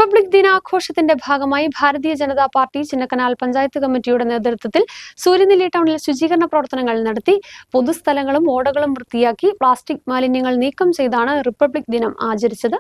Republic ദിനാഘോഷത്തിന്റെ ഭാഗമായി Bharatiya Janata party Chinnakanal panchayat കമ്മിറ്റിയുടെ നേതൃത്വത്തിൽ സൂര്യനെല്ലി ടൗണിൽ ശുചീകരണ പ്രവർത്തനങ്ങൾ നടത്തി. പൊതുസ്ഥലങ്ങളും ഓടകളും വൃത്തിയാക്കി പ്ലാസ്റ്റിക് മാലിന്യങ്ങൾ നീക്കം ചെയ്താണ് റിപ്പബ്ലിക് ദിനം ആചരിച്ചത്.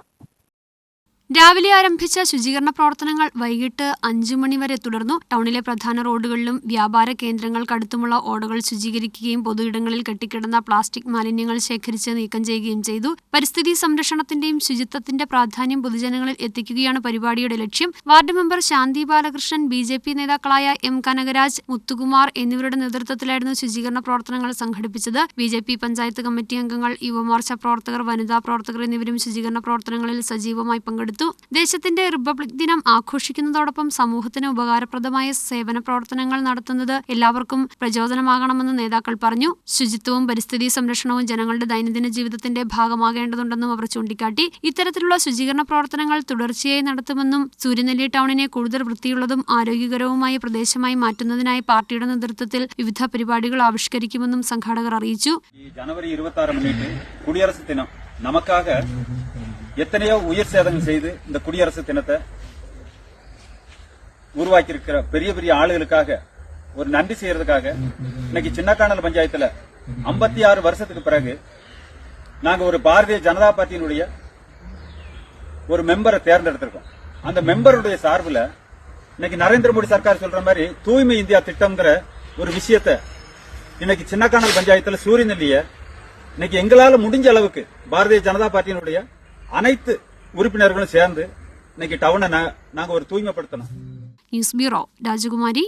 രാവിലെ ആരംഭിച്ച ശുചീകരണ പ്രവർത്തനങ്ങൾ വൈകിട്ട് 5 മണി വരെ തുടർന്നു. ടൗണിലെ പ്രധാന റോഡുകളിലും വ്യാപാര കേന്ദ്രങ്ങൾക്കടുത്തുമുള്ള ഓടകൾ ശുചീകരിക്കുകയും പൊതുയിടങ്ങളിൽ കെട്ടിക്കിടന്ന പ്ലാസ്റ്റിക് മാലിന്യങ്ങൾ ശേഖരിച്ച് നീക്കം ചെയ്യുകയും ചെയ്തു. പരിസ്ഥിതി സംരക്ഷണത്തിന്റെയും ശുചിത്വത്തിന്റെ പ്രാധാന്യം പൊതുജനങ്ങളിൽ എത്തിക്കുകയാണ് പരിപാടിയുടെ ലക്ഷ്യം. വാർഡ് മെമ്പർ ശാന്തി ബാലകൃഷ്ണൻ, BJP നേതാക്കളായ M. കനകരാജ്, മുത്തുകുമാർ എന്നിവരുടെ നേതൃത്വത്തിലായിരുന്നു ശുചീകരണ പ്രവർത്തനങ്ങൾ സംഘടിപ്പിച്ചത്. BJP പഞ്ചായത്ത് കമ്മിറ്റി അംഗങ്ങൾ, യുവമോർച്ച പ്രവർത്തകർ, വനിതാ പ്രവർത്തകർ എന്നിവരും ശുചീകരണ പ്രവർത്തനങ്ങളിൽ സജീവമായി പങ്കെടുത്തു. ദേശത്തിന്റെ റിപ്പബ്ലിക് ദിനം ആഘോഷിക്കുന്നതോടൊപ്പം സമൂഹത്തിന് ഉപകാരപ്രദമായ സേവന പ്രവർത്തനങ്ങൾ നടത്തുന്നത് എല്ലാവർക്കും പ്രചോദനമാകണമെന്ന് നേതാക്കൾ പറഞ്ഞു. ശുചിത്വവും പരിസ്ഥിതി സംരക്ഷണവും ജനങ്ങളുടെ ദൈനംദിന ജീവിതത്തിന്റെ ഭാഗമാകേണ്ടതുണ്ടെന്നും അവർ ചൂണ്ടിക്കാട്ടി. ഇത്തരത്തിലുള്ള ശുചീകരണ പ്രവർത്തനങ്ങൾ തുടർച്ചയായി നടത്തുമെന്നും സൂര്യനെല്ലി ടൗണിനെ കൂടുതൽ വൃത്തിയുള്ളതും ആരോഗ്യകരവുമായ പ്രദേശമായി മാറ്റുന്നതിനായി പാർട്ടിയുടെ നേതൃത്വത്തിൽ വിവിധ പരിപാടികൾ ആവിഷ്കരിക്കുമെന്നും സംഘാടകർ അറിയിച്ചു. ജനുവരി 26 കുടിയരசு ദിനം நமக்காக எத்தனையோ உயிர் சேதங்கள் செய்து இந்த குடியரசு தினத்தை உருவாக்கி இருக்கிற பெரிய பெரிய ஆளுகளுக்காக ஒரு நன்றி செய்யறதுக்காக இன்னைக்கு சின்னக்கானல் பஞ்சாயத்துல 56 வருஷத்துக்கு பிறகு நாங்க ஒரு பாரதிய ஜனதா பார்ட்டியினுடைய ஒரு மெம்பரை தேர்ந்தெடுத்திருக்கோம். அந்த மெம்பருடைய சார்பில் இன்னைக்கு நரேந்திர மோடி சர்க்கார் சொல்ற மாதிரி தூய்மை இந்தியா திட்டம்ங்கிற ஒரு விஷயத்தை இன்னைக்கு சின்னக்கானல் பஞ்சாயத்துல சூரியநெல்லிய இன்னைக்கு எங்களால முடிஞ்ச அளவுக்கு பாரதிய ஜனதா பார்ட்டியினுடைய அனைத்து உறுப்பினர்களும் சேர்ந்து இன்னைக்கு டவுனை நாங்க ஒரு தூய்மைப்படுத்தணும். நியூஸ் பியூரோ, ராஜகுமாரி.